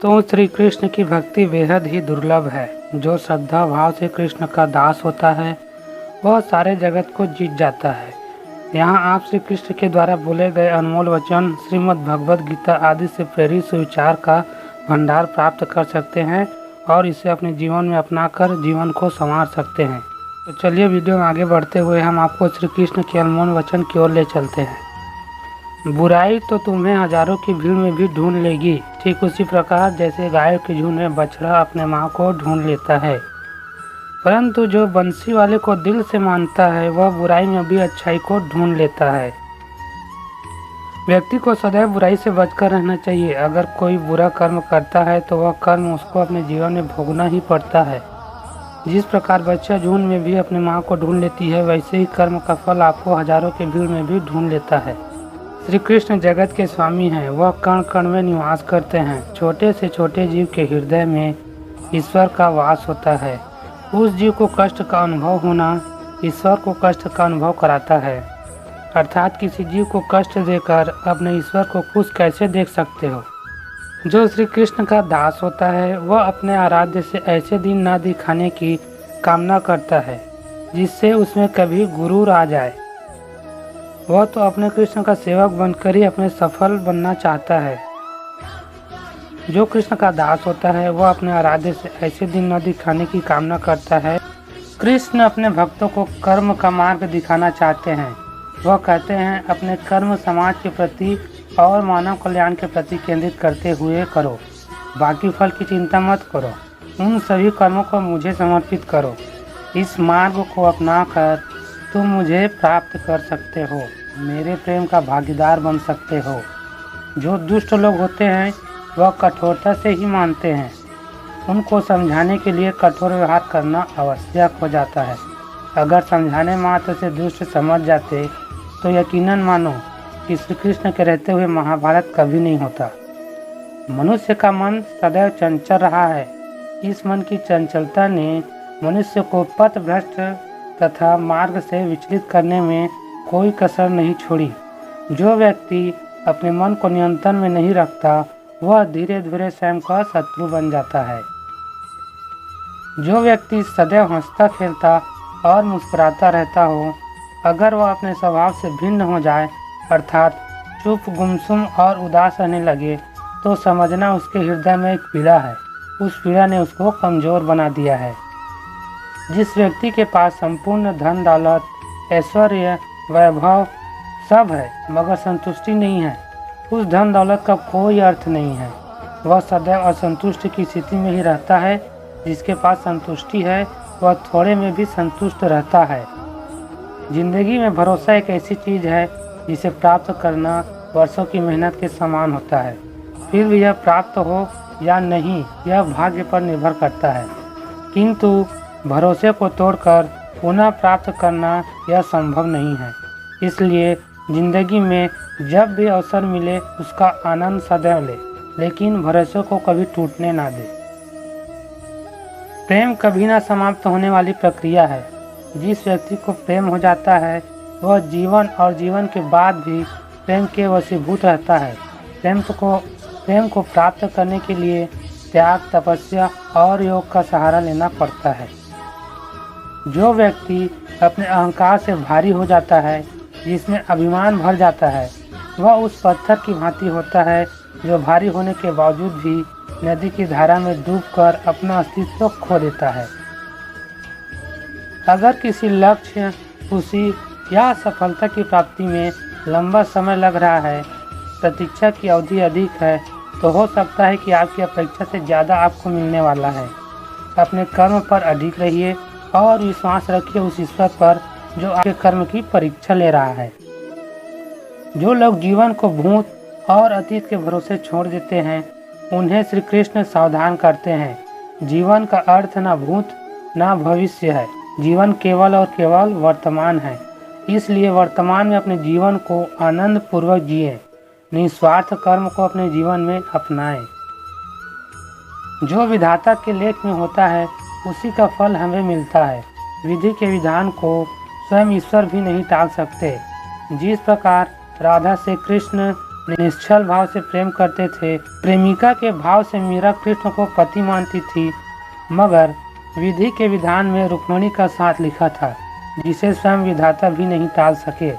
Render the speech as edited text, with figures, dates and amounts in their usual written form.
तो श्री कृष्ण की भक्ति बेहद ही दुर्लभ है। जो श्रद्धा भाव से कृष्ण का दास होता है वह सारे जगत को जीत जाता है। यहाँ आप श्री कृष्ण के द्वारा बोले गए अनमोल वचन श्रीमद् भगवद गीता आदि से प्रेरित सुविचार का भंडार प्राप्त कर सकते हैं और इसे अपने जीवन में अपनाकर जीवन को संवार सकते हैं। तो चलिए वीडियो में आगे बढ़ते हुए हम आपको श्री कृष्ण के अनमोल वचन की ओर ले चलते हैं। बुराई तो तुम्हें हजारों की भीड़ में भी ढूंढ लेगी, ठीक उसी प्रकार जैसे गाय के झुंड में बछड़ा अपने माँ को ढूंढ लेता है। परंतु जो बंसी वाले को दिल से मानता है वह बुराई में भी अच्छाई को ढूंढ लेता है। व्यक्ति को सदैव बुराई से बचकर रहना चाहिए। अगर कोई बुरा कर्म करता है तो वह कर्म उसको अपने जीवन में भोगना ही पड़ता है। जिस प्रकार बच्चा झुंड में भी अपने माँ को ढूंढ लेती है, वैसे ही कर्म का फल आपको हजारों की भीड़ में भी ढूंढ लेता है। श्री कृष्ण जगत के स्वामी हैं। वह कण कण में निवास करते हैं। छोटे से छोटे जीव के हृदय में ईश्वर का वास होता है। उस जीव को कष्ट का अनुभव होना ईश्वर को कष्ट का अनुभव कराता है। अर्थात किसी जीव को कष्ट देकर अपने ईश्वर को खुश कैसे देख सकते हो। जो श्री कृष्ण का दास होता है वह अपने आराध्य से ऐसे दिन न दिखाने की कामना करता है जिससे उसमें कभी गुरूर आ जाए। वह तो अपने कृष्ण का सेवक बनकर ही अपने सफल बनना चाहता है। जो कृष्ण का दास होता है वह अपने आराध्य से ऐसे दिन न दिखाने की कामना करता है। कृष्ण अपने भक्तों को कर्म का मार्ग दिखाना चाहते हैं। वह कहते हैं अपने कर्म समाज के प्रति और मानव कल्याण के प्रति केंद्रित करते हुए करो। बाकी फल की चिंता मत करो। उन सभी कर्मों को मुझे समर्पित करो। इस मार्ग को अपनाकर तुम मुझे प्राप्त कर सकते हो, मेरे प्रेम का भागीदार बन सकते हो। जो दुष्ट लोग होते हैं वह कठोरता से ही मानते हैं। उनको समझाने के लिए कठोर व्यवहार करना आवश्यक हो जाता है। अगर समझाने मात्र से दुष्ट समझ जाते तो यकीनन मानो कि श्री कृष्ण के रहते हुए महाभारत कभी नहीं होता। मनुष्य का मन सदैव चंचल रहा है। इस मन की चंचलता ने मनुष्य को पथभ्रष्ट तथा मार्ग से विचलित करने में कोई कसर नहीं छोड़ी। जो व्यक्ति अपने मन को नियंत्रण में नहीं रखता वह धीरे धीरे स्वयं का शत्रु बन जाता है। जो व्यक्ति सदैव हंसता खेलता और मुस्कुराता रहता हो, अगर वह अपने स्वभाव से भिन्न हो जाए अर्थात चुप गुमसुम और उदास रहने लगे तो समझना उसके हृदय में एक पीड़ा है। उस पीड़ा ने उसको कमज़ोर बना दिया है। जिस व्यक्ति के पास संपूर्ण धन दौलत ऐश्वर्य वैभव सब है मगर संतुष्टि नहीं है, उस धन दौलत का कोई अर्थ नहीं है। वह सदैव असंतुष्ट की स्थिति में ही रहता है। जिसके पास संतुष्टि है वह थोड़े में भी संतुष्ट रहता है। जिंदगी में भरोसा एक ऐसी चीज़ है जिसे प्राप्त करना वर्षों की मेहनत के समान होता है। फिर भी यह प्राप्त हो या नहीं यह भाग्य पर निर्भर करता है, किंतु भरोसे को तोड़कर पुनः प्राप्त करना यह संभव नहीं है। इसलिए जिंदगी में जब भी अवसर मिले उसका आनंद सदैव ले, लेकिन भरोसे को कभी टूटने ना दे। प्रेम कभी ना समाप्त होने वाली प्रक्रिया है। जिस व्यक्ति को प्रेम हो जाता है वह जीवन और जीवन के बाद भी प्रेम के वशीभूत रहता है। प्रेम को प्राप्त करने के लिए त्याग, तपस्या और योग का सहारा लेना पड़ता है। जो व्यक्ति अपने अहंकार से भारी हो जाता है, जिसमें अभिमान भर जाता है, वह उस पत्थर की भांति होता है जो भारी होने के बावजूद भी नदी की धारा में डूबकर अपना अस्तित्व खो देता है। अगर किसी लक्ष्य, खुशी या सफलता की प्राप्ति में लंबा समय लग रहा है, प्रतीक्षा की अवधि अधिक है, तो हो सकता है कि आपकी अपेक्षा से ज़्यादा आपको मिलने वाला है। अपने कर्म पर अडिग रहिए और विश्वास रखिए उस ईश्वर पर जो आपके कर्म की परीक्षा ले रहा है। जो लोग जीवन को भूत और अतीत के भरोसे छोड़ देते हैं उन्हें श्री कृष्ण सावधान करते हैं। जीवन का अर्थ ना भूत ना भविष्य है, जीवन केवल और केवल वर्तमान है। इसलिए वर्तमान में अपने जीवन को आनंद पूर्वक जिए, निस्वार्थ कर्म को अपने जीवन में अपनाएं। जो विधाता के लेख में होता है उसी का फल हमें मिलता है। विधि के विधान को स्वयं ईश्वर भी नहीं टाल सकते। जिस प्रकार राधा से कृष्ण निश्चल भाव से प्रेम करते थे। प्रेमिका के भाव से मीरा कृष्ण को पति मानती थी, मगर विधि के विधान में रुक्मिणी का साथ लिखा था, जिसे स्वयं विधाता भी नहीं टाल सके।